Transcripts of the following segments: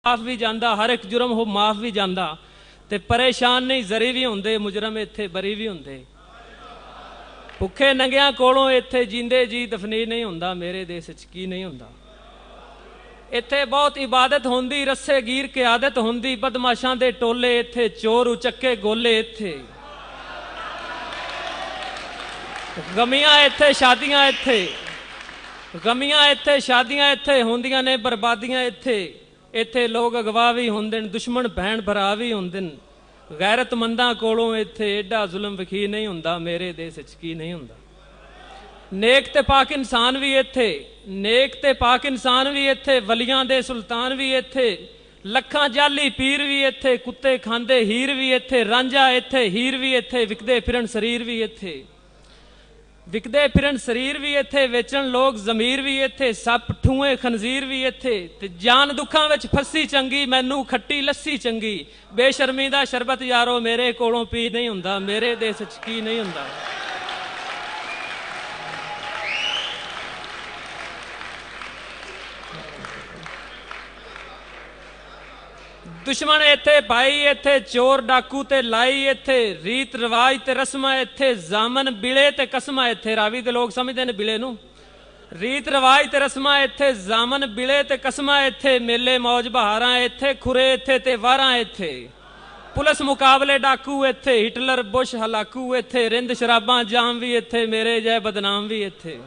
माफ भी जाता, हर एक जुर्म हो माफ भी जाता, ते परेशान नहीं जरी भी होंदे, मुजरम इत्थे बरी भी होंदे। भुखे नंगियां कोलों इत्थे जींदे जी दफनी नहीं होंदा, मेरे देश च की नहीं होंदा। इत्थे बहुत इबादत होंदी, रस्से गीर के आदत होंदी, बदमाशां दे टोले इत्थे, चोर उचक्के गोले इत्थे, गमियां इत्थे शादियां इत्थे, गमियां इत्थे शादियां इत्थे होंदियां ने, बर्बादियां इत्थे, इत्थे लोग अगवा भी होंदे, दुश्मन भैन भरा भी होंदे। गैरतमंदां कोलों इत्थे एडा जुल्म वखी नहीं होंदा, मेरे देश च की नहीं होंदा। नेक ते पाक इंसान भी इत्थे, नेक ते पाक इंसान भी इत्थे, वलियां दे सुल्तान भी इत्थे, लखां जाली पीर भी इत्थे, कुत्ते खांदे हीर भी इत्थे, रांझा इत्थे हीर भी इत्थे, विकदे फिरन शरीर भी इत्थे, विकदे फिरन शरीर भी इत्थे, वेचन लोग जमीर भी इत्थे, सप ठूए खनजीर भी इत्थे, ते जान दुखां विच फसी चंगी, मैनू खट्टी लस्सी चंगी, बेशर्मी दा शरबत यारो मेरे कोलों पी नहीं हुंदा, मेरे देश च की नहीं हुंदा। दुश्मन इत्थे भाई इत्थे, चोर डाकू ते लाई इत्थे, रीत रिवाज ते रस्मां इत्थे, जामन बिले ते कसमां इत्थे, रावी दे लोग समझदे ने बिले नूं, रीत रिवाज ते रस्मां इत्थे, जामन बिले ते कसमां इत्थे, मेले मौज बहारां इत्थे, खुरे इत्थे ते वारां इत्थे, पुलिस मुकाबले डाकू इत्थे, हिटलर बुश हलाकू इत्थे, रिंद शराबां जाम भी इत्थे, मेरे जय बदनाम भी इत्थे।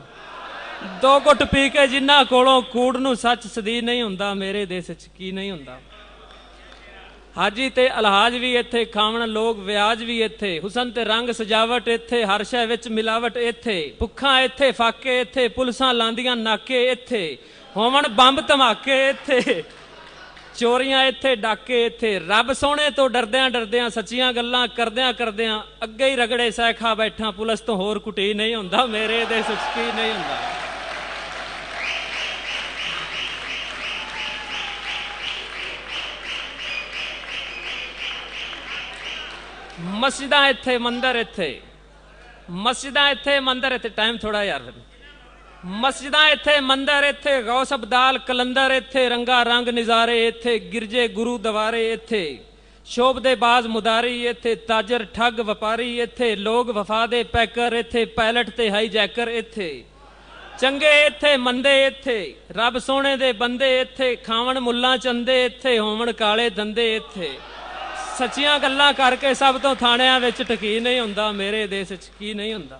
दो घुट पी के जिन्हां कोलों कूड़ नूं सच सदी नहीं हुंदा, मेरे देश च की नहीं हुंदा। हाजी ते अलहाज भी इत्थे, खावण लोग व्याज भी इत्थे, हुसन ते रंग सजावट इत्थे, हर शै विच मिलावट इत्थे, भुक्खां इत्थे फाके इत्थे, पुलिसां लांदियां नाके इत्थे, होवण बंब धमाके इत्थे, चोरियां इत्थे डाके इत्थे, रब सोहणे तो डरदियां डरदियां, सच्चियां गल्लां करदियां करदियां, अगे ही रगड़े सै खा बैठा, पुलिस तो होर कुटी नहीं हुंदा, मेरे देश च की नहीं हुंदा। मस्जिदां इत्थे मंदिर इत्थे, मस्जिदां इत्थे मंदिर इत्थे, टाइम थोड़ा यार, मस्जिदां इत्थे मंदिर इत्थे, गौस अब्दाल कलंदर इत्थे, रंगा रंग निजारे इत्थे, गिरजे गुरु दवारे इत्थे, शोभदे बाज मुदारी इत्थे, ताजर ठग वपारी इत्थे, लोग वफा दे पैकर इत्थे, पायलट ते हाई जैकर इत्थे, चंगे इत्थे मंदे इत्थे, रब सोहणे दे बंदे इत्थे, खावण मुल्लां चंदे इत्थे, होवण काले दंदे इत्थे, सच्चियां गल्लां करके सब तो थाणियां विच टकी नहीं हुंदा, मेरे देश च की नहीं हुंदा।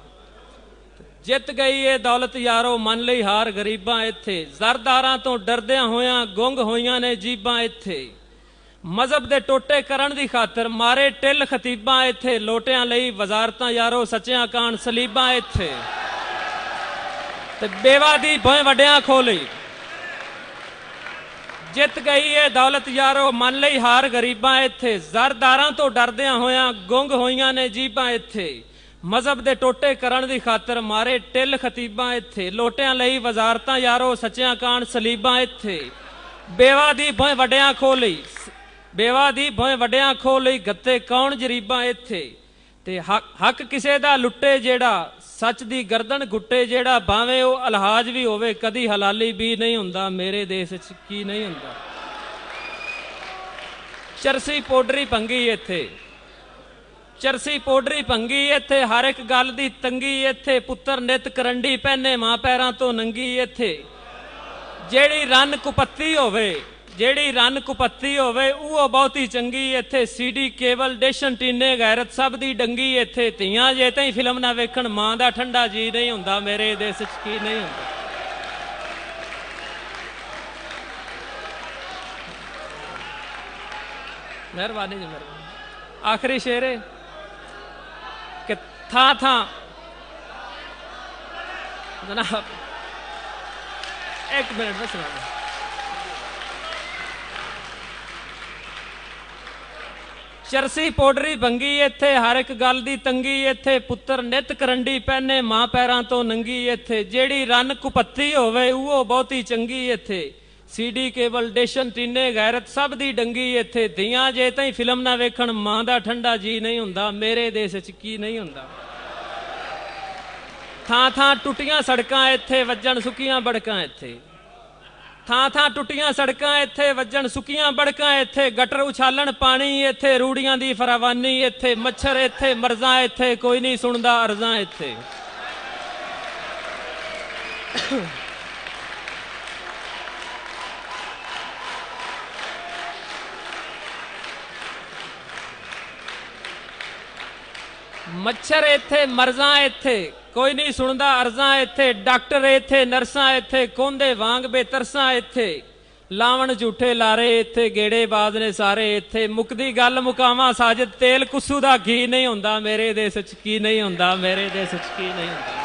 जित गई ये दौलत यारो मन लई हार गरीबां इत्थे, जरदारां तो डरदियां होयां गुंग होईयां ने जीबां इत्थे, मजहब दे टोटे करन दी खातर मारे टिल खतीबां इत्थे, लोटियां लई वजारतां यारो सच्चियां कान सलीबां इत्थे, ते बेवा दी भोए वड्डियां खोली। जित गई है दौलत यारो मन लई हार गरीबां इत्थे, जरदारां तो डरदियां होयां गुंग होईयां ने जीबां इत्थे, मजहब दे टोटे करन दी खातर मारे टिल खतीबां इत्थे, लोटियां लई वजारतां यारो सच्चियां कान सलीबां इत्थे, बेवा दी भोए वड्डियां खोली, बेवा दी भोए वड्डियां खोली, गत्ते कौन जरीबां इत्थे, ते हक किसे दा लुट्टे जेड़ा, सच दी गर्दन गुट्टे जेड़ा, भावें वो अलहाज भी होवे कदी हलाली भी नहीं हुंदा, मेरे देश च की नहीं हुंदा। चरसी पोडरी भंगी इत्थे, चरसी पोडरी भंगी इत्थे, हर एक गल दी तंगी इत्थे, पुत्तर नित करंडी पहने मां पैरां तो नंगी इत्थे, जेड़ी रन कुपत्ती होवे, जेड़ी रन कुपत्ती होवे वो बहुती चंगी इत्थे, सीडी केबल डिशन टीने गैरत सब दी डंगी इत्थे, धीआं जे ताईं फिल्म ना वेखण मां दा ठंडा जी नहीं हुंदा, मेरे देश च की नहीं हुंदा। मेहरबानी जी, मेहरबानी। आखिरी शेर है कि था जनाब, एक मिनट बस सुना। चरसी पोडरी भंगी इत्थे, हर एक गल दी तंगी इत्थे, पुत्तर नित करंडी पहने मां पैरां तो नंगी इत्थे, जेड़ी रन कुपत्ती होवे वो बहुती चंगी इत्थे, सीडी केबल डिशन टीने गैरत सब दी डंगी इत्थे, धीआं जे ताईं फिल्म ना वेखण मां दा ठंडा जी नहीं हुंदा, मेरे देश च की नहीं हुंदा। थां थां टुटियां सड़कां इत्थे, वज्जण सुक्कियां बड़कां इत्थे, ਥਾਂ ਥਾਂ ਟੁੱਟੀਆਂ ਸੜਕਾਂ ਇੱਥੇ, ਵੱਜਣ ਸੁੱਕੀਆਂ ਬੜਕਾਂ ਇੱਥੇ, ਗਟਰ ਉਛਾਲਣ ਪਾਣੀ ਇੱਥੇ, ਰੂੜੀਆਂ ਦੀ ਫਰਾਵਾਨੀ ਇੱਥੇ, ਮੱਛਰ ਇੱਥੇ, ਮਰਜ਼ਾਂ ਇੱਥੇ, ਕੋਈ ਨਹੀਂ ਸੁਣਦਾ ਅਰਜ਼ਾਂ ਇੱਥੇ। ਮੱਛਰ ਇੱਥੇ, ਮਰਜ਼ਾਂ ਇੱਥੇ, ਕੋਈ ਨਹੀਂ ਸੁਣਦਾ ਅਰਜ਼ਾਂ ਇੱਥੇ। ਡਾਕਟਰ ਇੱਥੇ, ਨਰਸਾਂ ਇੱਥੇ, ਕੋਂਦੇ ਵਾਂਗ ਬੇਤਰਸਾਂ ਇੱਥੇ, ਲਾਵਣ ਝੂਠੇ ਲਾਰੇ ਇੱਥੇ, ਗੇੜੇ ਬਾਜ਼ ਨੇ ਸਾਰੇ ਇੱਥੇ। ਮੁੱਕਦੀ ਗੱਲ ਮੁਕਾਵਾਂ ਸਾਜਦ, ਤੇਲ ਕੁੱਸੂ ਦਾ ਘੀ ਨਹੀਂ ਹੁੰਦਾ ਮੇਰੇ ਦੇਸ 'ਚ, ਕੀ ਨਹੀਂ ਹੁੰਦਾ ਮੇਰੇ ਦੇਸ 'ਚ, ਕੀ ਨਹੀਂ ਹੁੰਦਾ।